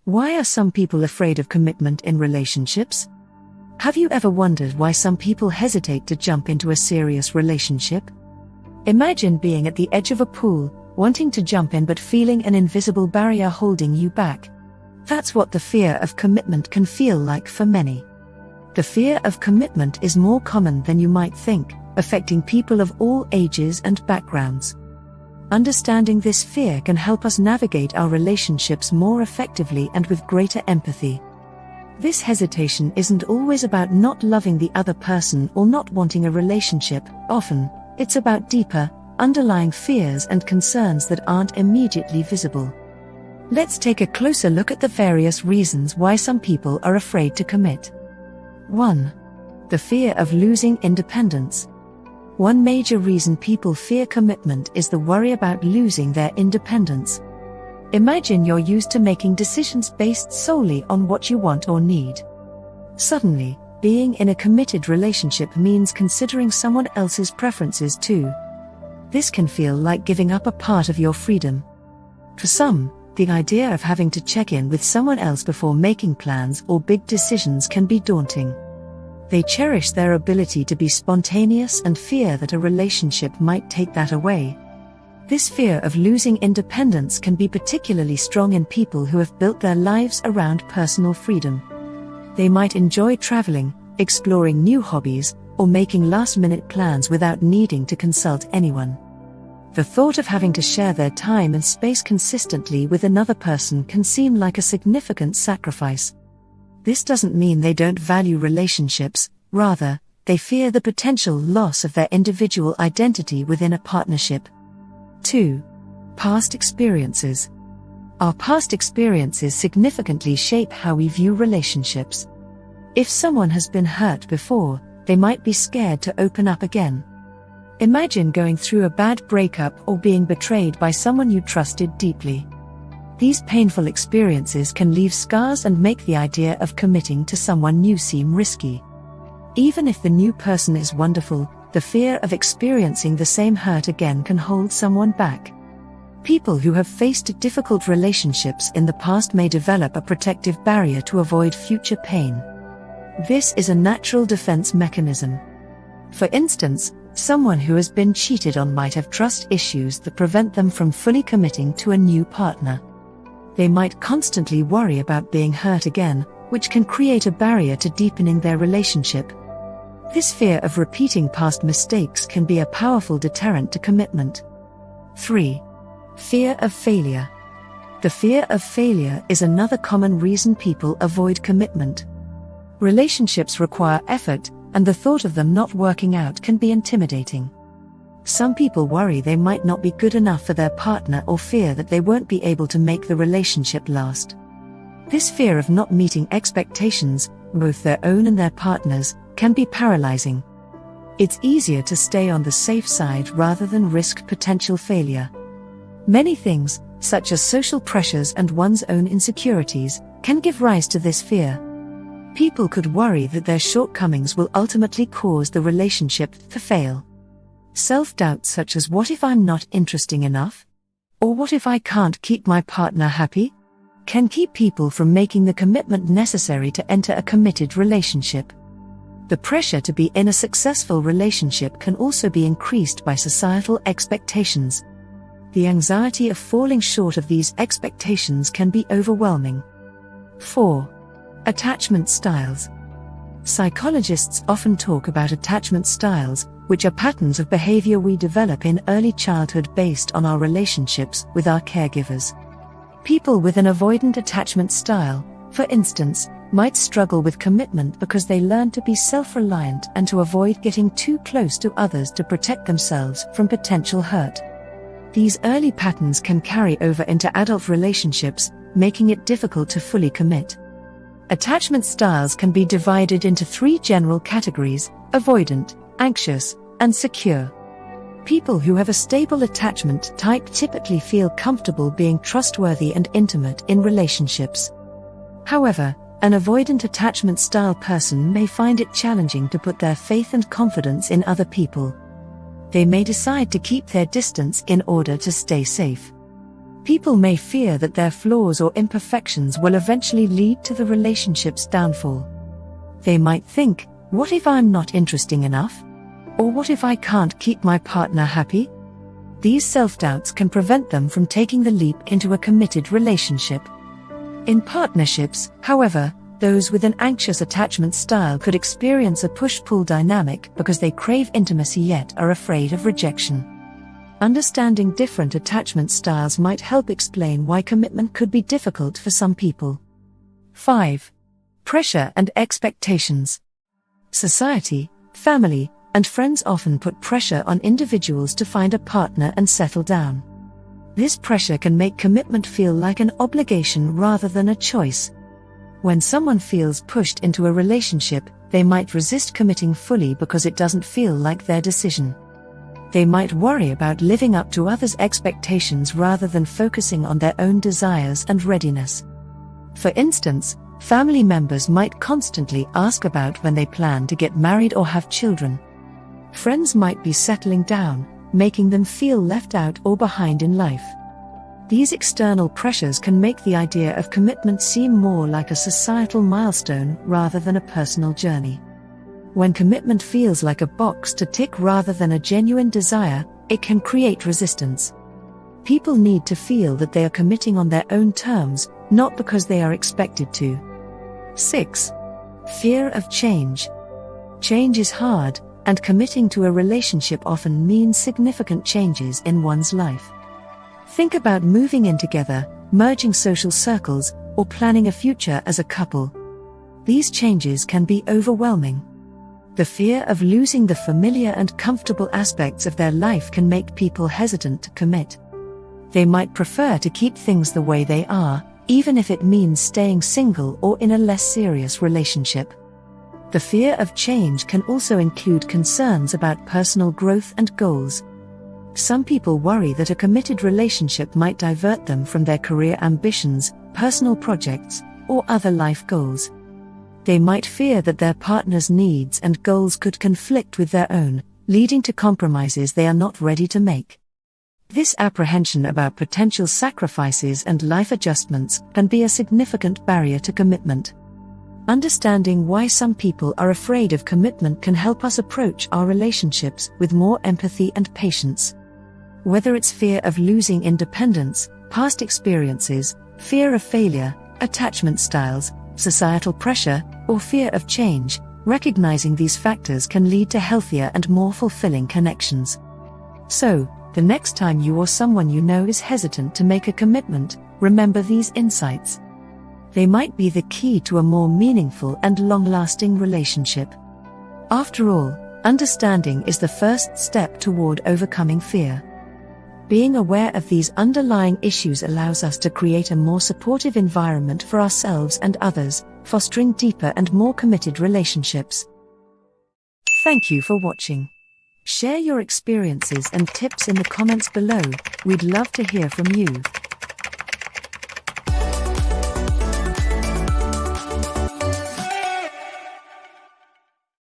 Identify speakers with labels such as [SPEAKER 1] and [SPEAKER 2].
[SPEAKER 1] Why are some people afraid of commitment in relationships? Have you ever wondered why some people hesitate to jump into a serious relationship? Imagine being at the edge of a pool, wanting to jump in but feeling an invisible barrier holding you back. That's what the fear of commitment can feel like for many. The fear of commitment is more common than you might think, affecting people of all ages and backgrounds. Understanding this fear can help us navigate our relationships more effectively and with greater empathy. This hesitation isn't always about not loving the other person or not wanting a relationship. Often, it's about deeper, underlying fears and concerns that aren't immediately visible. Let's take a closer look at the various reasons why some people are afraid to commit. 1. The fear of losing independence. One major reason people fear commitment is the worry about losing their independence. Imagine you're used to making decisions based solely on what you want or need. Suddenly, being in a committed relationship means considering someone else's preferences too. This can feel like giving up a part of your freedom. For some, the idea of having to check in with someone else before making plans or big decisions can be daunting. They cherish their ability to be spontaneous and fear that a relationship might take that away. This fear of losing independence can be particularly strong in people who have built their lives around personal freedom. They might enjoy traveling, exploring new hobbies, or making last-minute plans without needing to consult anyone. The thought of having to share their time and space consistently with another person can seem like a significant sacrifice. This doesn't mean they don't value relationships, rather, they fear the potential loss of their individual identity within a partnership. 2. Past experiences. Our past experiences significantly shape how we view relationships. If someone has been hurt before, they might be scared to open up again. Imagine going through a bad breakup or being betrayed by someone you trusted deeply. These painful experiences can leave scars and make the idea of committing to someone new seem risky. Even if the new person is wonderful, the fear of experiencing the same hurt again can hold someone back. People who have faced difficult relationships in the past may develop a protective barrier to avoid future pain. This is a natural defense mechanism. For instance, someone who has been cheated on might have trust issues that prevent them from fully committing to a new partner. They might constantly worry about being hurt again, which can create a barrier to deepening their relationship. This fear of repeating past mistakes can be a powerful deterrent to commitment. 3. Fear of failure. The fear of failure is another common reason people avoid commitment. Relationships require effort, and the thought of them not working out can be intimidating. Some people worry they might not be good enough for their partner or fear that they won't be able to make the relationship last. This fear of not meeting expectations, both their own and their partner's, can be paralyzing. It's easier to stay on the safe side rather than risk potential failure. Many things, such as social pressures and one's own insecurities, can give rise to this fear. People could worry that their shortcomings will ultimately cause the relationship to fail. Self-doubt such as "what if I'm not interesting enough?" or "what if I can't keep my partner happy?" can keep people from making the commitment necessary to enter a committed relationship. The pressure to be in a successful relationship can also be increased by societal expectations. The anxiety of falling short of these expectations can be overwhelming. 4. Attachment styles. Psychologists often talk about attachment styles, which are patterns of behavior we develop in early childhood based on our relationships with our caregivers. People with an avoidant attachment style, for instance, might struggle with commitment because they learn to be self-reliant and to avoid getting too close to others to protect themselves from potential hurt. These early patterns can carry over into adult relationships, making it difficult to fully commit. Attachment styles can be divided into 3 general categories: avoidant, anxious, and secure. People who have a stable attachment type typically feel comfortable being trustworthy and intimate in relationships. However, an avoidant attachment style person may find it challenging to put their faith and confidence in other people. They may decide to keep their distance in order to stay safe. People may fear that their flaws or imperfections will eventually lead to the relationship's downfall. They might think, what if I'm not interesting enough? Or what if I can't keep my partner happy? These self-doubts can prevent them from taking the leap into a committed relationship. In partnerships, however, those with an anxious attachment style could experience a push-pull dynamic because they crave intimacy yet are afraid of rejection. Understanding different attachment styles might help explain why commitment could be difficult for some people. 5. Pressure and expectations. Society, family, and friends often put pressure on individuals to find a partner and settle down. This pressure can make commitment feel like an obligation rather than a choice. When someone feels pushed into a relationship, they might resist committing fully because it doesn't feel like their decision. They might worry about living up to others' expectations rather than focusing on their own desires and readiness. For instance, family members might constantly ask about when they plan to get married or have children. Friends might be settling down, making them feel left out or behind in life. These external pressures can make the idea of commitment seem more like a societal milestone rather than a personal journey. When commitment feels like a box to tick rather than a genuine desire, it can create resistance. People need to feel that they are committing on their own terms, not because they are expected to. 6. Fear of change. Change is hard, and committing to a relationship often means significant changes in one's life. Think about moving in together, merging social circles, or planning a future as a couple. These changes can be overwhelming. The fear of losing the familiar and comfortable aspects of their life can make people hesitant to commit. They might prefer to keep things the way they are, even if it means staying single or in a less serious relationship. The fear of change can also include concerns about personal growth and goals. Some people worry that a committed relationship might divert them from their career ambitions, personal projects, or other life goals. They might fear that their partner's needs and goals could conflict with their own, leading to compromises they are not ready to make. This apprehension about potential sacrifices and life adjustments can be a significant barrier to commitment. Understanding why some people are afraid of commitment can help us approach our relationships with more empathy and patience. Whether it's fear of losing independence, past experiences, fear of failure, attachment styles, societal pressure, or fear of change, recognizing these factors can lead to healthier and more fulfilling connections. So, the next time you or someone you know is hesitant to make a commitment, remember these insights. They might be the key to a more meaningful and long-lasting relationship. After all, understanding is the first step toward overcoming fear. Being aware of these underlying issues allows us to create a more supportive environment for ourselves and others, fostering deeper and more committed relationships. Thank you for watching. Share your experiences and tips in the comments below. We'd love to hear from you.